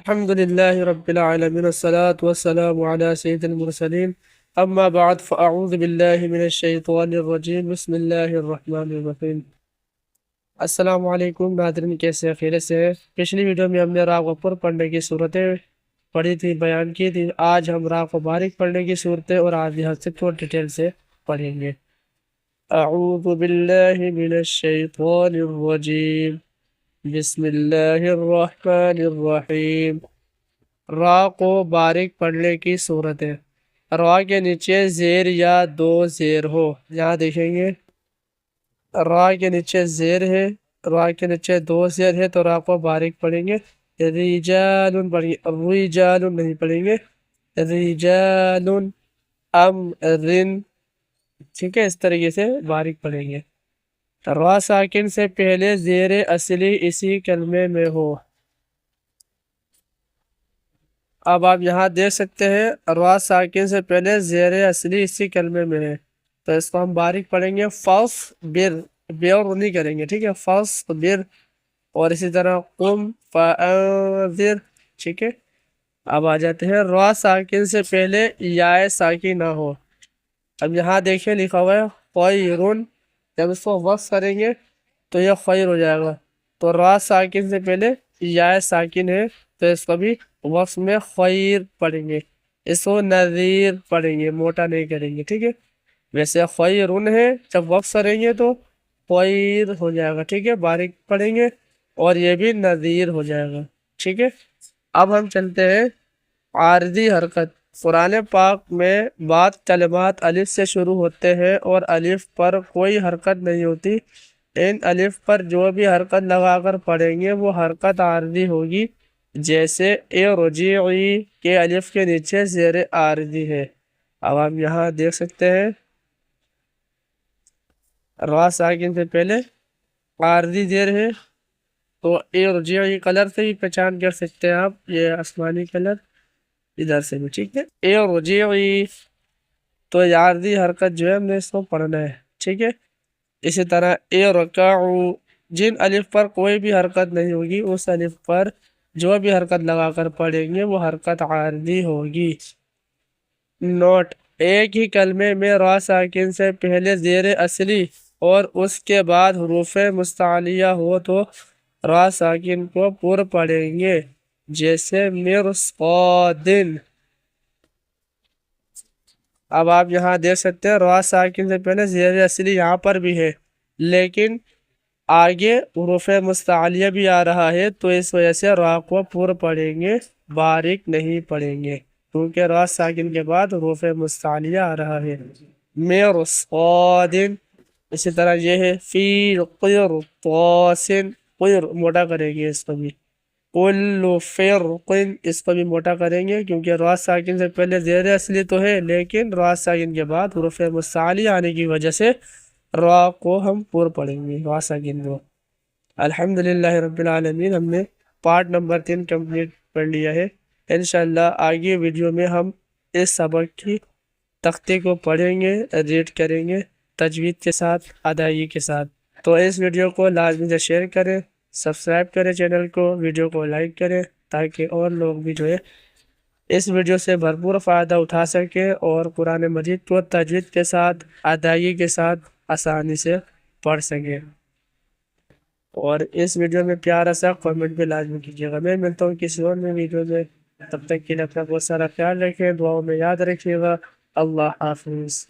الحمد لله رب العالمين والصلاة والسلام على سيد المرسلين اما بعد فاعوذ بالله من الشیطان الرجیم بسم اللہ الرحمن الرحیم۔ السلام علیکم ناظرین، کیسے خیریت سے ہیں؟ پچھلی ویڈیو میں ہم نے راہ غفور پڑھنے کی صورتیں پڑھی تھی، بیان کی تھی۔ آج ہم راہ باریک پڑھنے کی صورتیں اور آج یہاں سے تھوڑا ڈیٹیل سے پڑھیں گے۔ اعوذ باللہ من الشیطان الرجیم بسم اللہ الرحمن الرحیم۔ را کو باریک پڑھنے کی صورت ہے۔ را کے نیچے زیر یا دو زیر ہو، یہاں دیکھیں گے را کے نیچے زیر ہے، را کے نیچے دو زیر ہے تو را کو باریک پڑھیں گے۔ رجال پڑھیں گے، رجال نہیں پڑھیں گے، رجال امرن، ٹھیک ہے، اس طریقے سے باریک پڑھیں گے۔ را ساکن سے پہلے زیر اصلی اسی کلمے میں ہو۔ اب آپ یہاں دیکھ سکتے ہیں را ساکن سے پہلے زیر اصلی اسی کلمے میں ہے، تو اس کو ہم باریک پڑھیں گے۔ فاصبر، بیور نہیں کریں گے، ٹھیک ہے، فاصبر۔ اور اسی طرح قم فانذر، ٹھیک ہے۔ اب آ جاتے ہیں را ساکن سے پہلے یا ساکن نہ ہو۔ اب یہاں دیکھیں لکھا ہوا ہے خیرن، جب اس کو وقف کریں گے تو یہ خیر ہو جائے گا۔ تو را ساکن سے پہلے یا ساکن ہے تو اس کو بھی وقف میں خیر پڑھیں گے، اس کو نذیر پڑھیں گے، موٹا نہیں کریں گے، ٹھیک ہے۔ ویسے خیرن ہے، جب وقف کریں گے تو خیر ہو جائے گا، ٹھیک ہے، باریک پڑھیں گے، اور یہ بھی نذیر ہو جائے گا، ٹھیک ہے۔ اب ہم چلتے ہیں عارضی حرکت۔ قرآن پاک میں بعض کلمات الف سے شروع ہوتے ہیں اور الف پر کوئی حرکت نہیں ہوتی۔ ان الف پر جو بھی حرکت لگا کر پڑھیں گے وہ حرکت عارضی ہوگی، جیسے ارجعی کے الف کے نیچے زیر عارضی ہے۔ اب ہم یہاں دیکھ سکتے ہیں را ساکن سے پہلے عارضی زیر ہے، تو ارجعی کلر سے ہی پہچان کر سکتے ہیں آپ، یہ آسمانی کلر ادھر سے بھی، ٹھیک ہے۔ ارجعی، تو عارضی حرکت جو ہے ہم نے اس کو پڑھنا ہے، ٹھیک ہے۔ اسی طرح ارکعوا، جن الف پر کوئی بھی حرکت نہیں ہوگی اس الف پر جو بھی حرکت لگا کر پڑھیں گے وہ حرکت عارضی ہوگی۔ نوٹ: ایک ہی کلمے میں را ساکن سے پہلے زیر اصلی اور اس کے بعد حروف مستعلیہ ہو تو را ساکن کو پر پڑھیں گے، جیسے مرصادن۔ اب آپ یہاں دیکھ سکتے ہیں را ساکن سے پہلے زیر اصلی یہاں پر بھی ہے، لیکن آگے حروف مستعلیہ بھی آ رہا ہے تو اس وجہ سے را کو پر پڑھیں گے، باریک نہیں پڑھیں گے، کیونکہ را ساکن کے بعد حروف مستعلیہ آ رہا ہے۔ مرصادن، اسی طرح یہ ہے فی قرطاس، قر موٹا کریں گے اس کو بھی۔ کل فرق، اس کو بھی موٹا کریں گے کیونکہ را ساکن سے پہلے زیر اصلی تو ہے لیکن را ساکن کے بعد حروف مستعلیہ آنے کی وجہ سے را کو ہم پر پڑھیں گے، را ساکن کو۔ الحمدللہ رب العالمین، ہم نے پارٹ نمبر 3 کمپلیٹ پڑھ لیا ہے۔ انشاءاللہ آگے ویڈیو میں ہم اس سبق کی تختے کو پڑھیں گے، ریڈ کریں گے تجوید کے ساتھ، ادائیگی کے ساتھ۔ تو اس ویڈیو کو لازمی سے شیئر کریں، سبسکرائب کریں چینل کو، ویڈیو کو لائک کریں تاکہ اور لوگ بھی جو ہے اس ویڈیو سے بھرپور فائدہ اٹھا سکیں اور قرآن مجید کو تجوید کے ساتھ، ادائیگی کے ساتھ آسانی سے پڑھ سکیں۔ اور اس ویڈیو میں پیارا سا کامنٹ بھی لازمی کیجیے گا۔ میں ملتا ہوں کسی اور میں ویڈیو میں، تب تک کے لیے اپنا بہت سارا خیال رکھیں، دعاؤں میں یاد رکھیے گا۔ اللہ حافظ۔